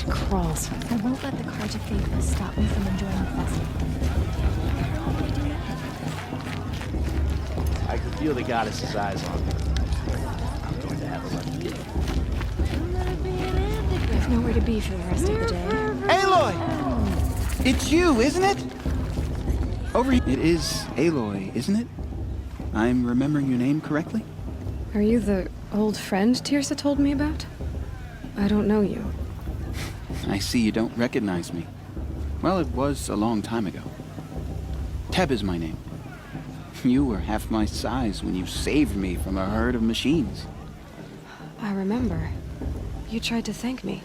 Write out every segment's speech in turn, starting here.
head crawls. I won't let the Carja Faithless stop me from enjoying the festival. I can feel the goddess's eyes on me. I'm going to have a lucky day. I've nowhere to be for the rest of the day. Aloy! It's you, isn't it? Over here. It is Aloy, isn't it? I'm remembering your name correctly? Are you the old friend Tirsa told me about? I don't know you. I see you don't recognize me. Well, it was a long time ago. Teb is my name. You were half my size when you saved me from a herd of machines. I remember. You tried to thank me.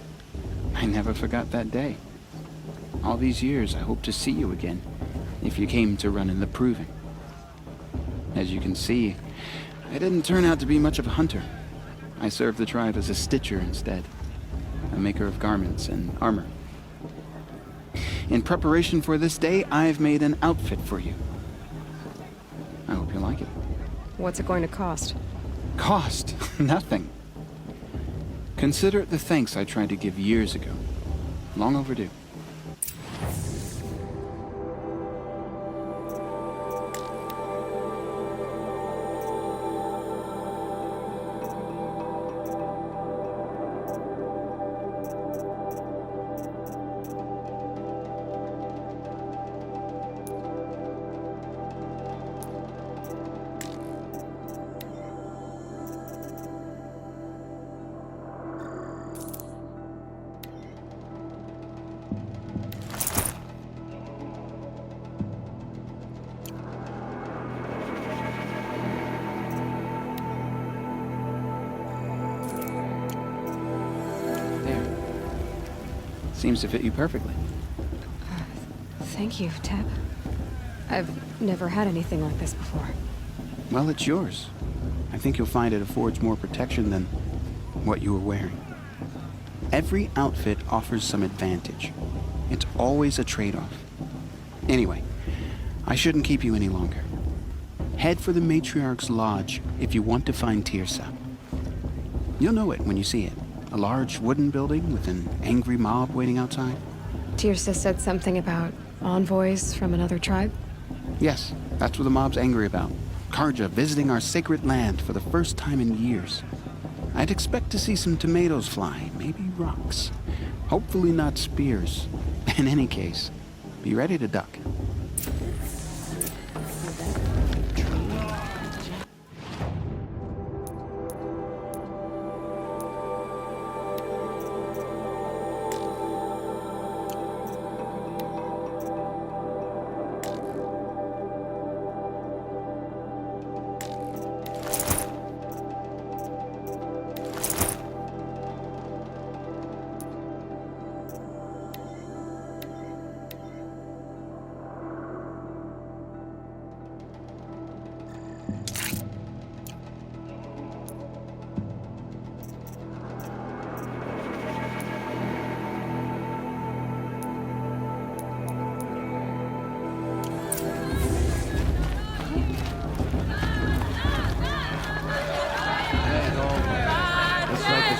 I never forgot that day. All these years, I hope to see you again, if you came to run in the Proving. As you can see, I didn't turn out to be much of a hunter. I served the tribe as a stitcher instead, a maker of garments and armor. In preparation for this day, I've made an outfit for you. I hope you like it. What's it going to cost? Cost? Nothing. Consider it the thanks I tried to give years ago. Long overdue. Seems to fit you perfectly. Thank you, Teb. I've never had anything like this before. Well, it's yours. I think you'll find it affords more protection than what you were wearing. Every outfit offers some advantage. It's always a trade-off. Anyway, I shouldn't keep you any longer. Head for the Matriarch's Lodge if you want to find Tirsa. You'll know it when you see it. A large wooden building with an angry mob waiting outside? Tirsa said something about envoys from another tribe? Yes, that's what the mob's angry about. Carja visiting our sacred land for the first time in years. I'd expect to see some tomatoes fly, maybe rocks. Hopefully not spears. In any case, be ready to duck.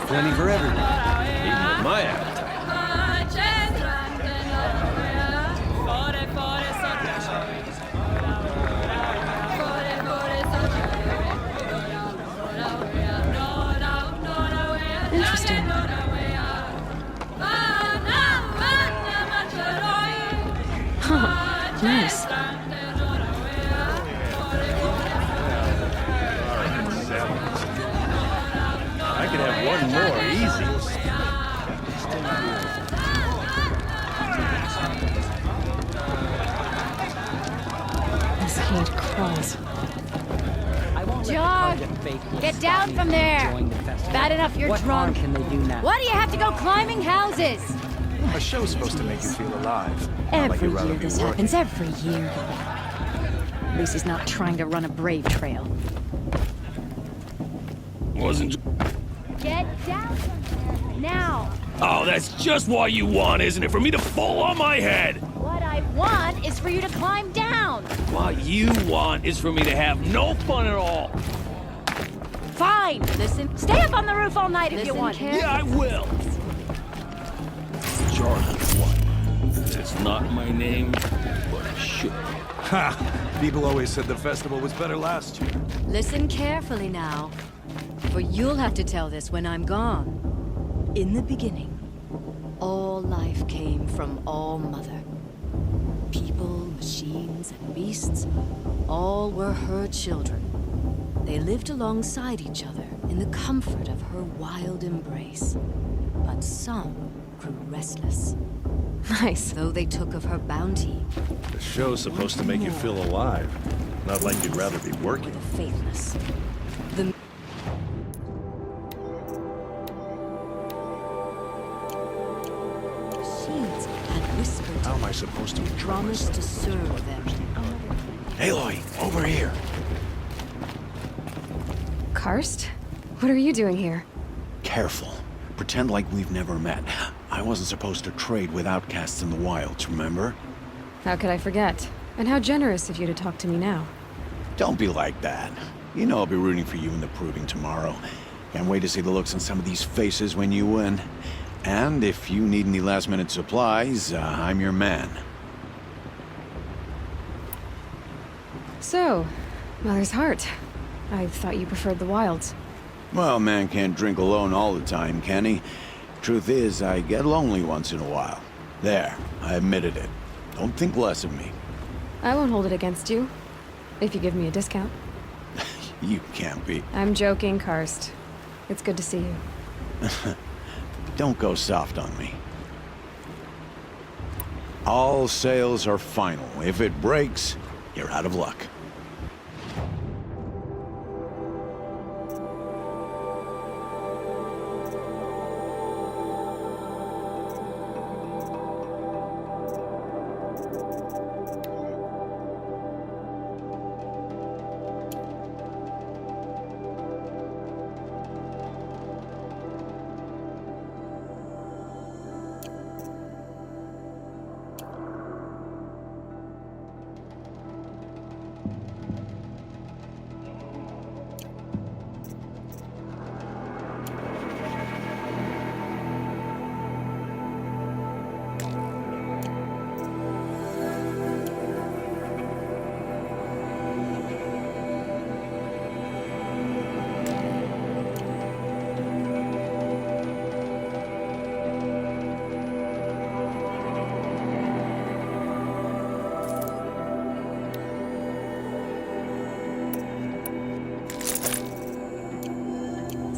Plenty for everyone, even with my appetite. Interesting. Huh, nice. I could have one more, easy. This head crawls. John, get down from there. Bad enough you're drunk. What harm can they do now? Why do you have to go climbing houses? A show's supposed to make you feel alive. Not like Every you'd rather year be this working. happens, every year. Lucy's not trying to run a brave trail. Wasn't. Get down from there, now. Oh, that's just what you want, isn't it? For me to fall on my head. What I want is for you to climb down. What you want is for me to have no fun at all. Fine, listen. Stay up on the roof all night if you want. Yeah, I will. Sergeant White. It's not my name, but it should be. Ha! People always said the festival was better last year. Listen carefully now, for you'll have to tell this when I'm gone. In the beginning, all life came from All Mother. People, machines, and beasts, all were her children. They lived alongside each other in the comfort of her wild embrace. But some grew restless, Nice. though they took of her bounty. The show's supposed to make you feel alive, not like you'd rather be working. Faithless. The machines had whispered How am I supposed to enjoy promised myself? to serve them. Aloy, over here. Karst? What are you doing here? Careful. Pretend like we've never met. I wasn't supposed to trade with outcasts in the wilds, remember? How could I forget? And how generous of you to talk to me now. Don't be like that. You know I'll be rooting for you in the proving tomorrow. Can't wait to see the looks on some of these faces when you win. And if you need any last-minute supplies, I'm your man. So, Mother's Heart. I thought you preferred the wilds. Well, man can't drink alone all the time, can he? Truth is, I get lonely once in a while. There, I admitted it. Don't think less of me. I won't hold it against you. If you give me a discount. You can't be. I'm joking, Karst. It's good to see you. Don't go soft on me. All sales are final. If it breaks, you're out of luck.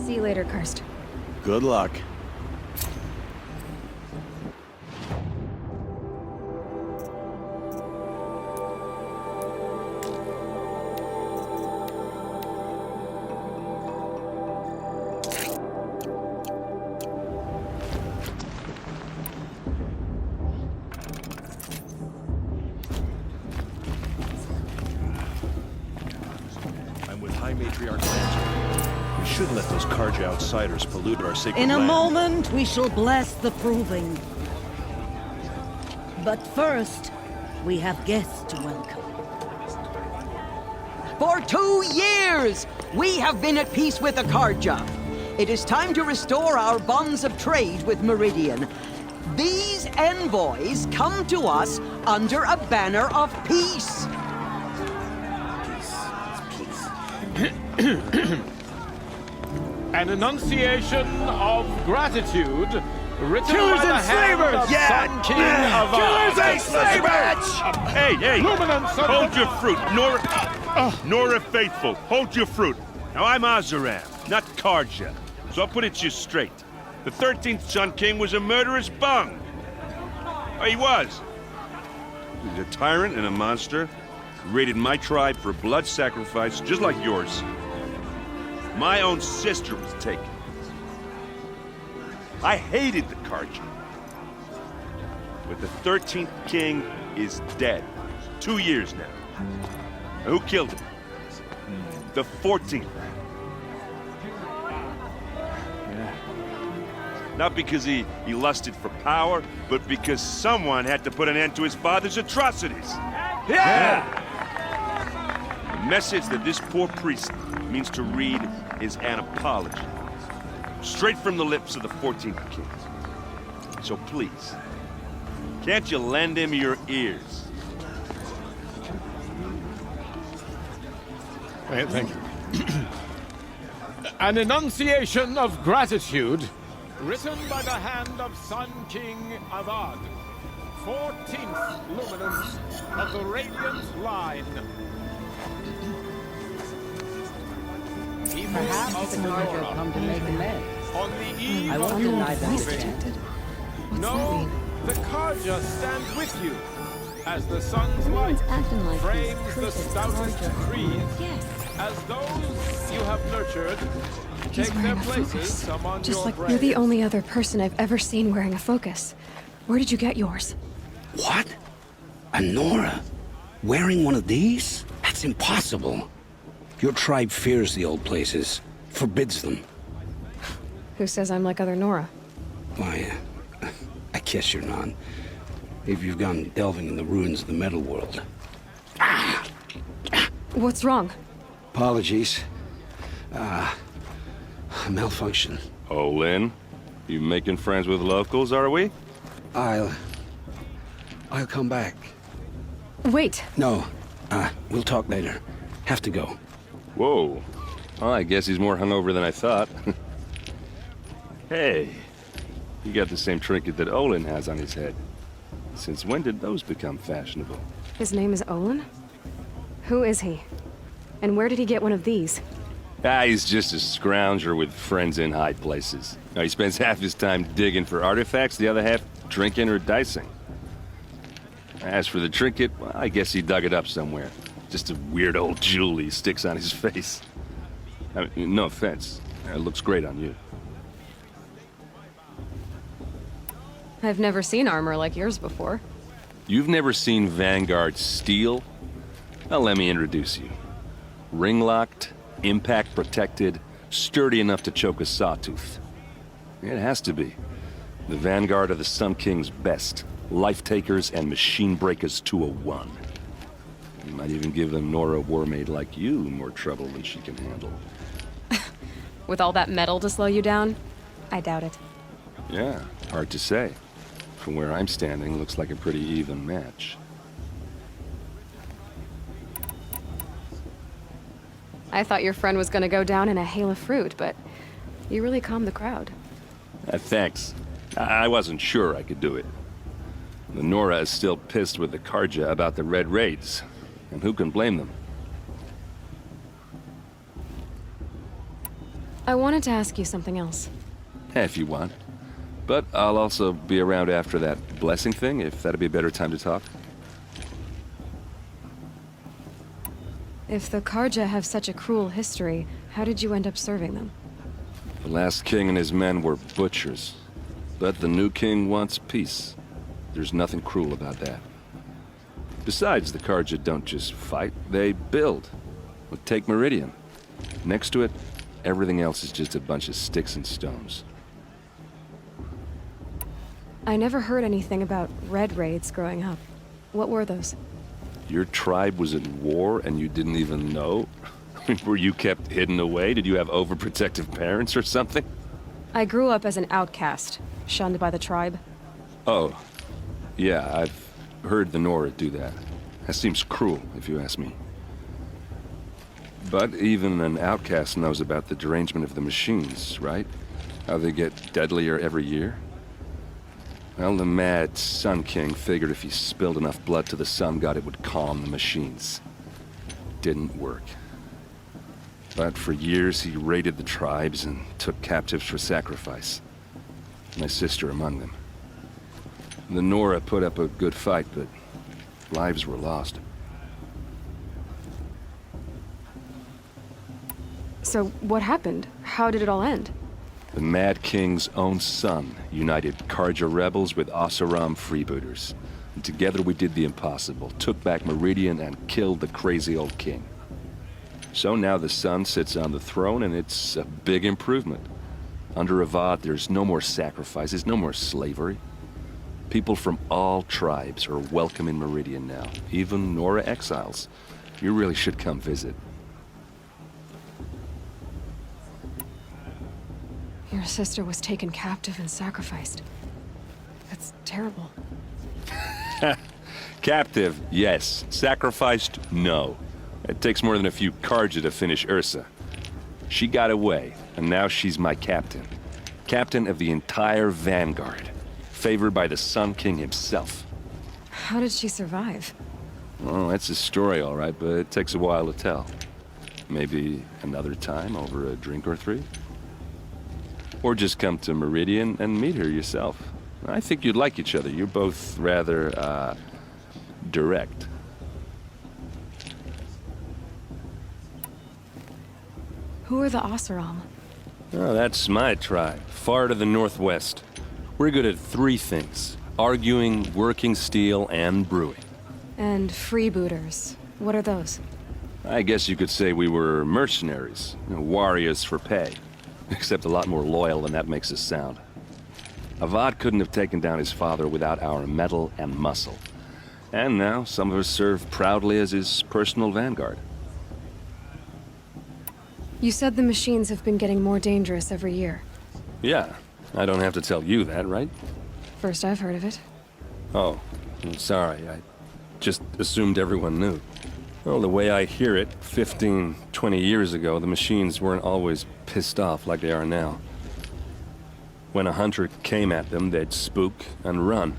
See you later, Karst. Good luck. I'm with High Matriarch Lancer. We shouldn't let those Karja outsiders pollute our sacred In a land. moment, we shall bless the proving. But first, we have guests to welcome. For 2 years, we have been at peace with the Karja. It is time to restore our bonds of trade with Meridian. These envoys come to us under a banner of peace. An enunciation of gratitude written Killers by the and hand slavers! of Yeah! Sun King of Killers and slavers! Hey, hey! Luminance of Hold the- your fruit, Nora Faithful. Hold your fruit. Now, I'm Azaram, not Karja. So I'll put it to you straight. The 13th Sun King was a murderous bung. Oh, he was. He's a tyrant and a monster. He raided my tribe for blood sacrifice, just like yours. My own sister was taken. I hated the Karja. But the 13th king is dead. 2 years now. Who killed him? The 14th. Not because he lusted for power, but because someone had to put an end to his father's atrocities. Yeah! The message that this poor priest means to read is an apology. Straight from the lips of the 14th king. So please, Can't you lend him your ears? Thank you. An enunciation of gratitude, written by the hand of Sun King Avad, 14th luminance of the Radiant Line. Perhaps the Carja come to make amends. On the eve I won't of your deny that. Voice proving, detected. What's that no, mean? the Carja stand with you as the sun's light Everyone's acting like frames these the cursed stoutest Carja. trees. Yes. As those you have nurtured He's take their wearing a places focus. among Just your like braves. you're the only other person I've ever seen wearing a focus. Where did you get yours? What? A Nora? Wearing one of these? That's impossible. Your tribe fears the old places, forbids them. Who says I'm like other Nora? Why, I guess you're not. If you've gone delving in the ruins of the metal world. What's wrong? Apologies. Malfunction. Oh, Lynn? You making friends with locals, are we? I'll come back. Wait. No, we'll talk later. Have to go. Whoa. Well, I guess he's more hungover than I thought. Hey, you got the same trinket that Olin has on his head. Since when did those become fashionable? His name is Olin? Who is he? And where did he get one of these? He's just a scrounger with friends in high places. Now, he spends half his time digging for artifacts, the other half drinking or dicing. As for the trinket, well, I guess he dug it up somewhere. Just a weird old jewel he sticks on his face. I mean, no offense. It looks great on you. I've never seen armor like yours before. You've never seen Vanguard steel? Well, let me introduce you. Ring-locked, impact-protected, sturdy enough to choke a sawtooth. It has to be. The Vanguard of the Sun King's best. Life-takers and machine breakers to a one. You might even give them Nora Warmaid like you more trouble than she can handle. With all that metal to slow you down? I doubt it. Yeah, hard to say. From where I'm standing, looks like a pretty even match. I thought your friend was gonna go down in a hail of fruit, but you really calmed the crowd. Thanks. I wasn't sure I could do it. The Nora is still pissed with the Carja about the Red Raids, and who can blame them? I wanted to ask you something else. If you want. But I'll also be around after that blessing thing, if that'd be a better time to talk. If the Carja have such a cruel history, how did you end up serving them? The last king and his men were butchers. But the new king wants peace. There's nothing cruel about that. Besides, the Carja don't just fight, they build. Well, take Meridian. Next to it, everything else is just a bunch of sticks and stones. I never heard anything about Red Raids growing up. What were those? Your tribe was in war and you didn't even know? Were you kept hidden away? Did you have overprotective parents or something? I grew up as an outcast, shunned by the tribe. Oh, yeah, I've heard the Nora do that. That seems cruel, if you ask me. But even an outcast knows about the derangement of the machines, right? How they get deadlier every year? Well, the mad Sun King figured if he spilled enough blood to the Sun God, it would calm the machines. Didn't work. But for years, he raided the tribes and took captives for sacrifice. My sister among them. The Nora put up a good fight, but lives were lost. So what happened? How did it all end? The Mad King's own son united Carja rebels with Oseram freebooters. And together we did the impossible, took back Meridian and killed the crazy old king. So now the son sits on the throne and it's a big improvement. Under Avad, there's no more sacrifices, no more slavery. People from all tribes are welcome in Meridian now, even Nora exiles. You really should come visit. Your sister was taken captive and sacrificed. That's terrible. Captive, yes. Sacrificed, no. It takes more than a few Carja to finish Ursa. She got away, and now she's my captain. Captain of the entire Vanguard. Favored by the Sun King himself. How did she survive? Well, that's a story, all right, but it takes a while to tell. Maybe another time over a drink or three? Or just come to Meridian and meet her yourself. I think you'd like each other. You're both rather, direct. Who are the Oseram? Oh, that's my tribe, far to the northwest. We're good at three things: arguing, working steel, and brewing. And freebooters. What are those? I guess you could say we were mercenaries, warriors for pay. Except a lot more loyal than that makes us sound. Avad couldn't have taken down his father without our metal and muscle. And now, some of us serve proudly as his personal vanguard. You said the machines have been getting more dangerous every year. Yeah, I don't have to tell you that, right? First I've heard of it. Oh, I'm sorry. I just assumed everyone knew. Well, the way I hear it, 15, 20 years ago, the machines weren't always pissed off like they are now. When a hunter came at them, they'd spook and run.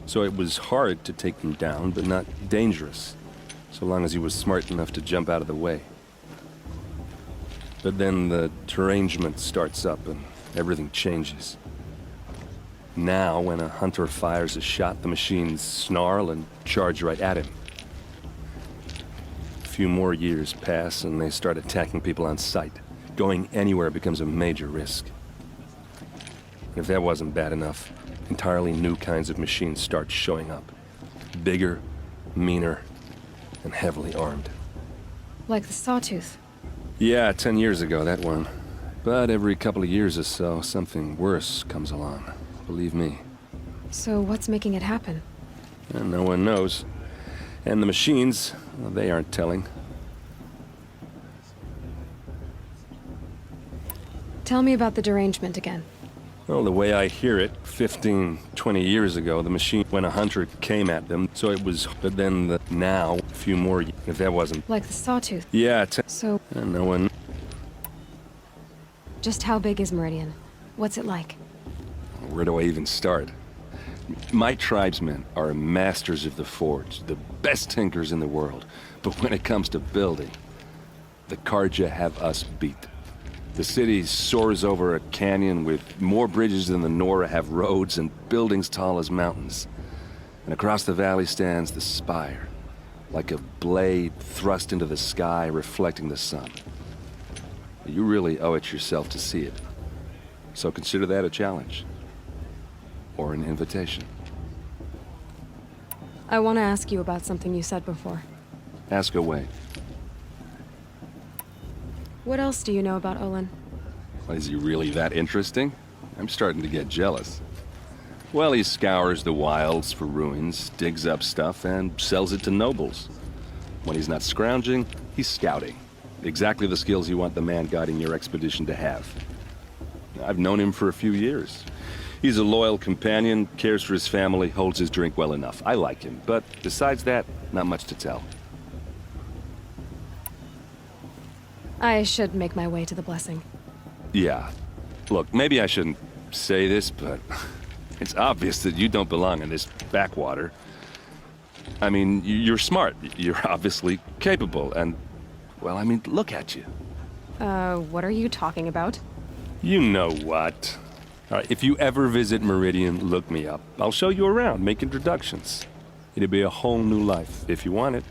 So it was hard to take them down, but not dangerous, so long as he was smart enough to jump out of the way. But then the derangement starts up and everything changes. Now, when a hunter fires a shot, the machines snarl and charge right at him. A few more years pass and they start attacking people on sight. Going anywhere becomes a major risk. If that wasn't bad enough, entirely new kinds of machines start showing up. Bigger, meaner, and heavily armed. Like the Sawtooth. Yeah, 10 years ago, that one. But every couple of years or so, something worse comes along. Believe me. So what's making it happen? And no one knows. And the machines, well, they aren't telling. Tell me about the derangement again. Well, the way I hear it, 15, 20 years ago, the machine, when a hunter came at them, so it was, but then now, a few more, if that wasn't... Like the Sawtooth? Yeah, So... And no one... Just how big is Meridian? What's it like? Where do I even start? My tribesmen are masters of the forge, the best tinkers in the world. But when it comes to building, the Carja have us beat. The city soars over a canyon with more bridges than the Nora have roads and buildings tall as mountains. And across the valley stands the spire, like a blade thrust into the sky reflecting the sun. You really owe it yourself to see it. So consider that a challenge. Or an invitation. I want to ask you about something you said before. Ask away. What else do you know about Olin? Is he really that interesting? I'm starting to get jealous. Well, he scours the wilds for ruins, digs up stuff, and sells it to nobles. When he's not scrounging, he's scouting. Exactly the skills you want the man guiding your expedition to have. I've known him for a few years. He's a loyal companion, cares for his family, holds his drink well enough. I like him, but besides that, not much to tell. I should make my way to the blessing. Yeah. Look, maybe I shouldn't say this, but it's obvious that you don't belong in this backwater. I mean, you're smart. You're obviously capable, and, well, I mean, look at you. What are you talking about? You know what. All right, if you ever visit Meridian, look me up. I'll show you around, make introductions. It'll be a whole new life, if you want it.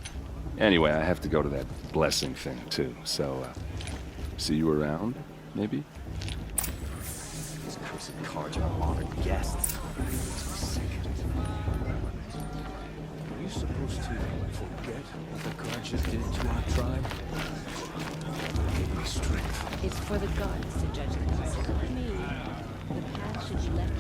Anyway, I have to go to that blessing thing, too, so, see you around, maybe? These cursed Carja are honored guests. Are you supposed to forget what the Carjas did to our tribe? Give me strength. It's for the gods to judge them. Me, the path should be left